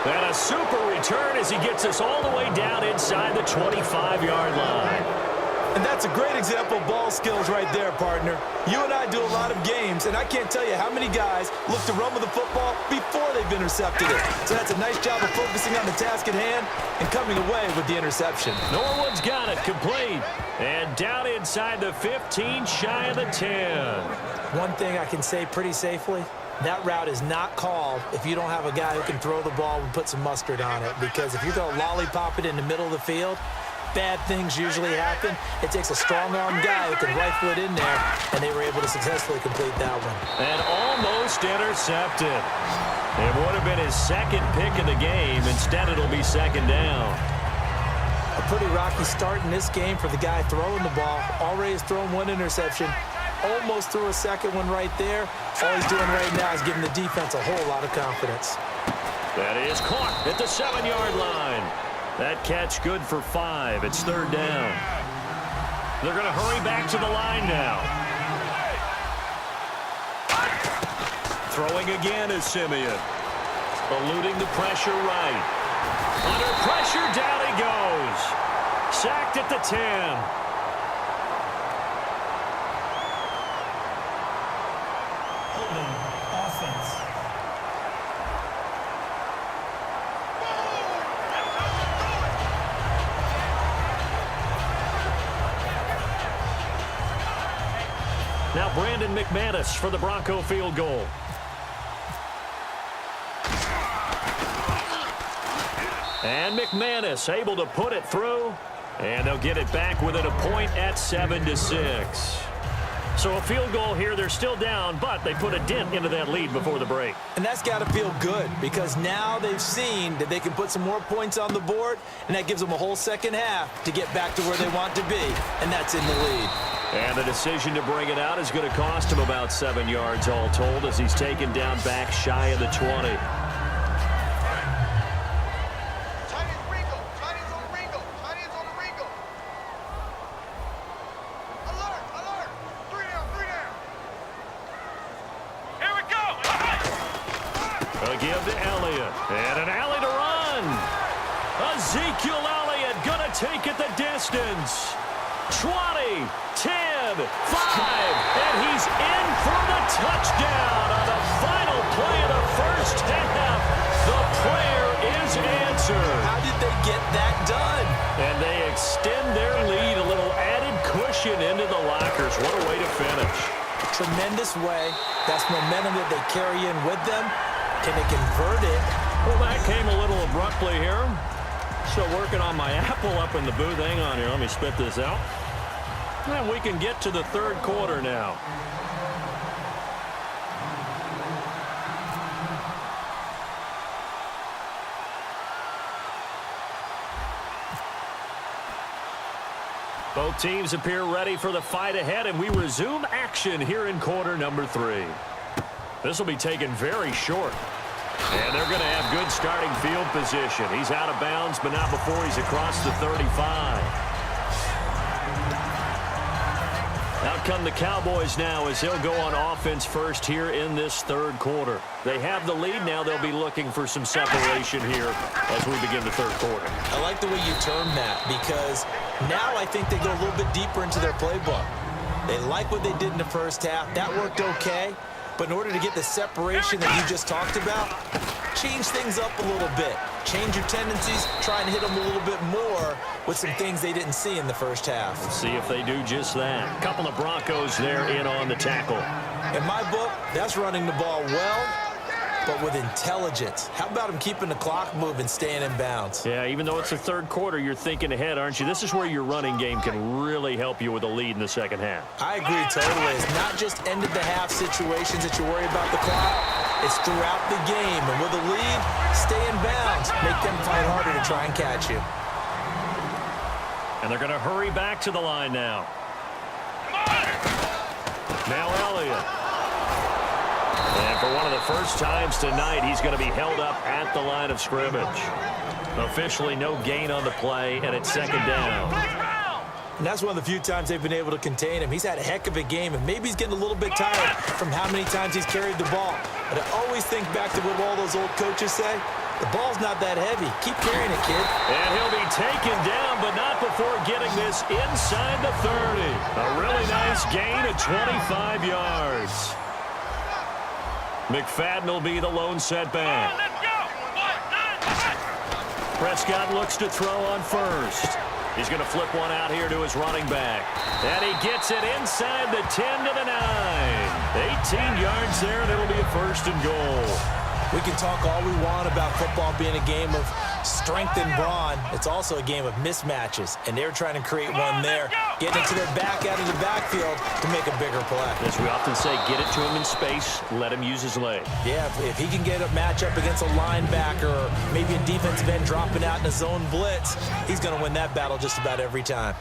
And a super return as he gets us all the way down inside the 25-yard line. And that's a great example of ball skills right there, partner. You and I do a lot of games, and I can't tell you how many guys look to run with the football before they've intercepted it. So that's a nice job of focusing on the task at hand and coming away with the interception. Norwood's got it, complete. And down inside the 15, shy of the 10. One thing I can say pretty safely, that route is not called if you don't have a guy who can throw the ball and put some mustard on it. Because if you're going to lollipop it in the middle of the field, bad things usually happen. It takes a strong-arm guy who can rifle it in there, and they were able to successfully complete that one. And almost intercepted. It would have been his second pick of the game. Instead, it'll be second down. A pretty rocky start in this game for the guy throwing the ball. Already has thrown one interception. Almost threw a second one right there. All he's doing right now is giving the defense a whole lot of confidence. That is caught at the 7-yard line. That catch good for 5. It's third down. They're going to hurry back to the line now. Throwing again is Simeon. Eluding the pressure right. Under pressure, down he goes. Sacked at the 10. Now Brandon McManus for the Bronco field goal. And McManus able to put it through. And they'll get it back within a point at 7-6. So a field goal here. They're still down, but they put a dent into that lead before the break. And that's got to feel good because now they've seen that they can put some more points on the board, and that gives them a whole second half to get back to where they want to be, and that's in the lead. And the decision to bring it out is going to cost him about 7 yards all told as he's taken down back shy of the 20. Ezekiel Elliott gonna take it the distance. 20, 10, 5, and he's in for the touchdown on the final play of the first half. The prayer is answered. How did they get that done? And they extend their lead, a little added cushion into the lockers. What a way to finish. Tremendous way. That's momentum that they carry in with them. Can they convert it? Well, that came a little abruptly here. Still working on my apple up in the booth. Hang on here. Let me spit this out. And we can get to the third quarter now. Both teams appear ready for the fight ahead, and we resume action here in quarter number 3. This will be taken very short. And they're going to have good starting field position. He's out of bounds, but not before he's across the 35. Out come the Cowboys now as they'll go on offense first here in this third quarter. They have the lead now. They'll be looking for some separation here as we begin the third quarter. I like the way you term that because now I think they go a little bit deeper into their playbook. They like what they did in the first half. That worked okay. But in order to get the separation that you just talked about, change things up a little bit. Change your tendencies, try and hit them a little bit more with some things they didn't see in the first half. Let's see if they do just that. A couple of Broncos there in on the tackle. In my book, that's running the ball well, but with intelligence. How about him keeping the clock moving, staying in bounds? Yeah, even though it's the third quarter, you're thinking ahead, aren't you? This is where your running game can really help you with a lead in the second half. I agree totally. It's not just end-of-the-half situations that you worry about the clock. It's throughout the game. And with a lead, stay in bounds. Make them fight harder to try and catch you. And they're going to hurry back to the line now. Now Elliott. And for one of the first times tonight, he's going to be held up at the line of scrimmage. Officially no gain on the play, and it's second down. And that's one of the few times they've been able to contain him. He's had a heck of a game, and maybe he's getting a little bit tired from how many times he's carried the ball. But I always think back to what all those old coaches say. The ball's not that heavy. Keep carrying it, kid. And he'll be taken down, but not before getting this inside the 30. A really nice gain of 25 yards. McFadden will be the lone setback. Prescott looks to throw on first. He's going to flip one out here to his running back. And he gets it inside the 10 to the 9. 18 yards there, and it'll be a first and goal. We can talk all we want about football being a game of strength and brawn. It's also a game of mismatches, and they're trying to create one there, getting it to their back out of the backfield to make a bigger play. As we often say, get it to him in space, let him use his leg. Yeah, if he can get a matchup against a linebacker or maybe a defensive end dropping out in a zone blitz, he's going to win that battle just about every time.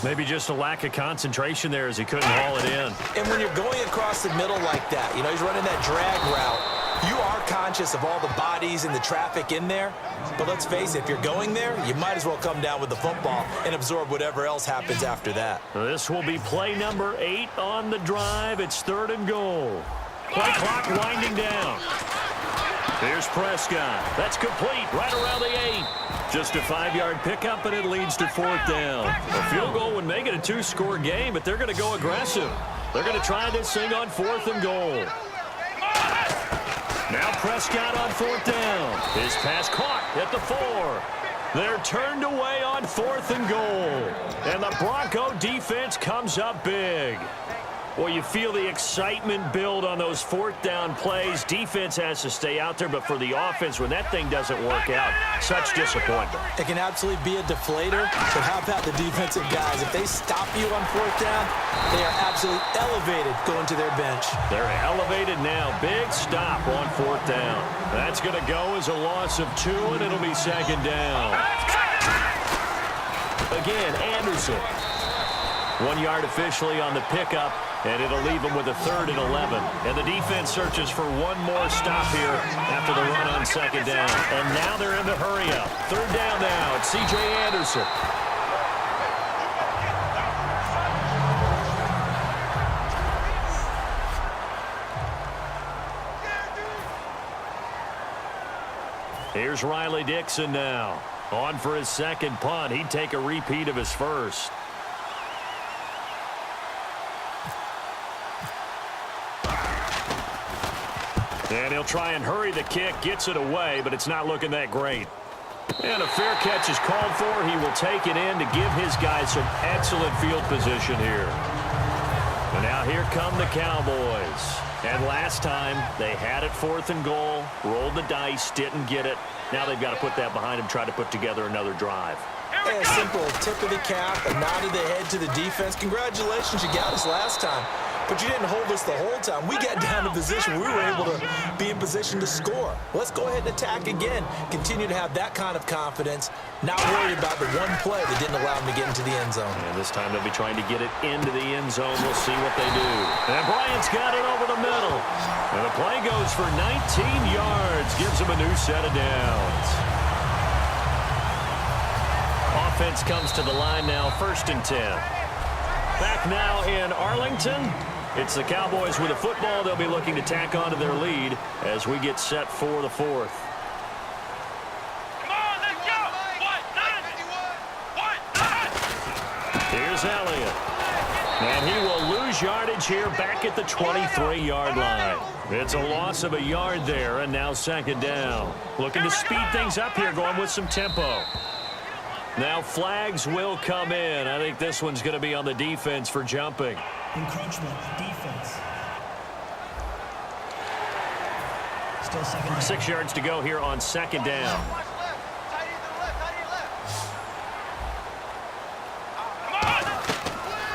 Maybe just a lack of concentration there as he couldn't haul it in. And when you're going across the middle like that, you know, he's running that drag route, you are conscious of all the bodies and the traffic in there. But let's face it, if you're going there, you might as well come down with the football and absorb whatever else happens after that. This will be play number 8 on the drive. It's 3rd and goal. Play clock winding down. Here's Prescott. That's complete right around the 8. Just a 5-yard pickup, and it leads to 4th down. A field goal would make it a 2-score game, but they're going to go aggressive. They're going to try this thing on 4th and goal. Now Prescott on 4th down. His pass caught at the 4. They're turned away on 4th and goal. And the Bronco defense comes up big. Well, you feel the excitement build on those 4th down plays. Defense has to stay out there, but for the offense, when that thing doesn't work out, such disappointment. It can absolutely be a deflator, but how about the defensive guys? If they stop you on 4th down, they are absolutely elevated going to their bench. They're elevated now. Big stop on 4th down. That's going to go as a loss of 2, and it'll be 2nd down. Again, Anderson. 1 yard officially on the pickup, and it'll leave them with a 3rd and 11. And the defense searches for one more stop here after the run on 2nd down. And now they're in the hurry-up. 3rd down now. It's C.J. Anderson. Here's Riley Dixon now. On for his 2nd punt. He'd take a repeat of his first. And he'll try and hurry the kick, gets it away, but it's not looking that great. And a fair catch is called for. He will take it in to give his guys some excellent field position here. And now here come the Cowboys. And last time, they had it 4th and goal, rolled the dice, didn't get it. Now they've got to put that behind them, try to put together another drive. Yeah, a simple tip of the cap, a nod of the head to the defense. Congratulations, you got us last time. But you didn't hold us the whole time. We got down to position. We were able to be in position to score. Let's go ahead and attack again. Continue to have that kind of confidence. Not worried about the one play that didn't allow them to get into the end zone. And this time they'll be trying to get it into the end zone. We'll see what they do. And Bryant's got it over the middle. And the play goes for 19 yards. Gives him a new set of downs. Offense comes to the line now, 1st and 10. Back now in Arlington. It's the Cowboys with a football. They'll be looking to tack on to their lead as we get set for the 4th. Come on, let's go! Here's Elliott. And he will lose yardage here back at the 23-yard line. It's a loss of a yard there, and now 2nd down. Looking to speed things up here, going with some tempo. Now flags will come in. I think this one's going to be on the defense for jumping. Encroachment, defense. Still 2nd down. 6 yards to go here on 2nd down.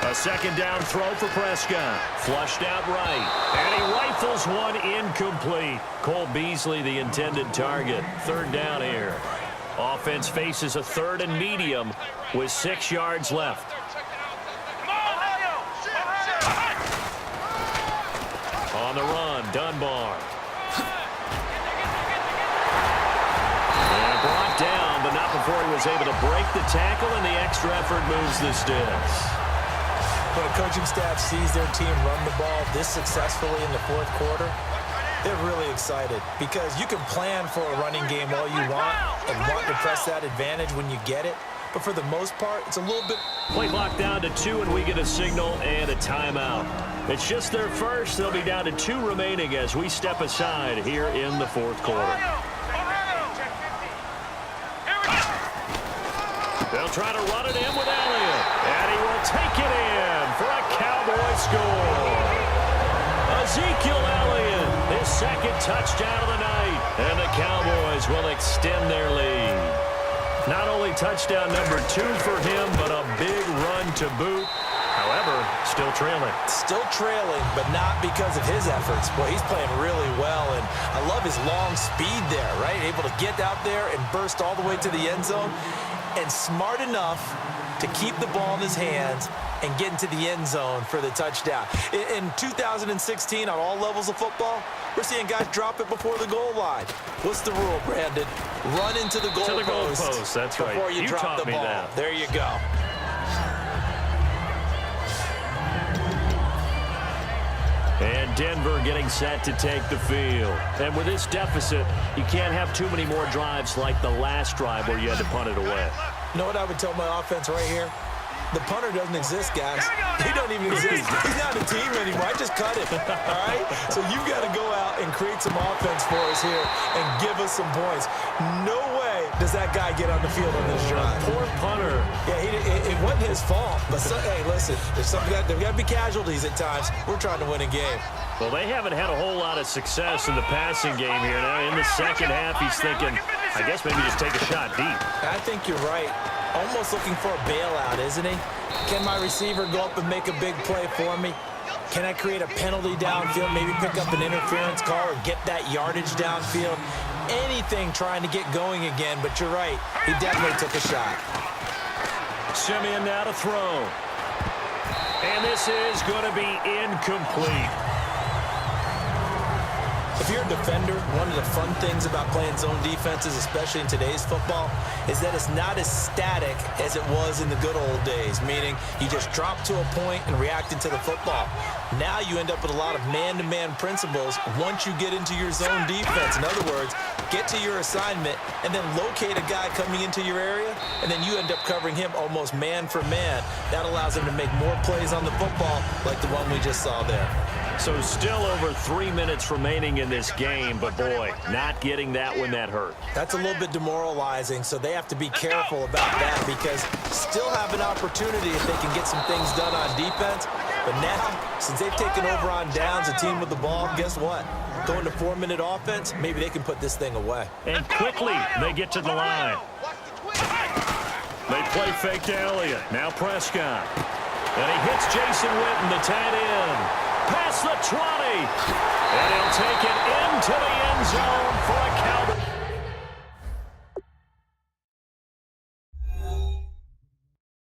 A 2nd down throw for Prescott. Flushed out right. And he rifles one incomplete. Cole Beasley, the intended target. 3rd down here. Offense faces a 3rd and medium with 6 yards left. On the run, Dunbar. And brought down, but not before he was able to break the tackle, and the extra effort moves the sticks. When a coaching staff sees their team run the ball this successfully in the 4th quarter, They're really excited because you can plan for a running game all you want and want to press that advantage when you get it. But for the most part, it's a little bit... Play clock down to 2, and we get a signal and a timeout. It's just their first. They'll be down to 2 remaining as we step aside here in the fourth quarter. They'll try to run it in with Elliott, and he will take it in for a Cowboy score. Ezekiel Elliott, his second touchdown of the night, and the Cowboys will extend their lead. Not only touchdown number 2 for him, but a big run to boot. However, still trailing. Still trailing, but not because of his efforts. Boy, he's playing really well, and I love his long speed there, right? Able to get out there and burst all the way to the end zone, and smart enough to keep the ball in his hands and get into the end zone for the touchdown. In 2016, on all levels of football, we're seeing guys drop it before the goal line. What's the rule, Brandon? Run into the goalpost. That's right. Before you drop the ball. That. There you go. And Denver getting set to take the field. And with this deficit, you can't have too many more drives like the last drive where you had to punt it away. You know what I would tell my offense right here? The punter doesn't exist, guys. He don't even exist. He's not a team anymore. I just cut him, all right? So you've got to go out and create some offense for us here and give us some points. No way does that guy get on the field on this drive. Poor punter. Yeah, it wasn't his fault. But, hey, listen, there's got to be casualties at times. We're trying to win a game. Well, they haven't had a whole lot of success in the passing game here. Now, in the second half, he's thinking, I guess maybe just take a shot deep. I think you're right. Almost looking for a bailout, isn't he? Can my receiver go up and make a big play for me? Can I create a penalty downfield, maybe pick up an interference call or get that yardage downfield? Anything trying to get going again, but you're right. He definitely took a shot. Simeon now to throw. And this is going to be incomplete. If you're a defender, one of the fun things about playing zone defenses, especially in today's football, is that it's not as static as it was in the good old days, meaning you just drop to a point and react into the football. Now you end up with a lot of man-to-man principles once you get into your zone defense. In other words, get to your assignment and then locate a guy coming into your area, and then you end up covering him almost man for man. That allows him to make more plays on the football like the one we just saw there. So still over 3 minutes remaining in this game, but boy, not getting that one that hurt. That's a little bit demoralizing, so they have to be careful about that because still have an opportunity if they can get some things done on defense. But now, since they've taken over on downs, a team with the ball, guess what? Going to 4-minute offense, maybe they can put this thing away. And quickly, they get to the line. They play fake to Elliott. Now Prescott. And he hits Jason Witten, the tight end. Past the 20. And he'll take it into the end zone for a Cowboy.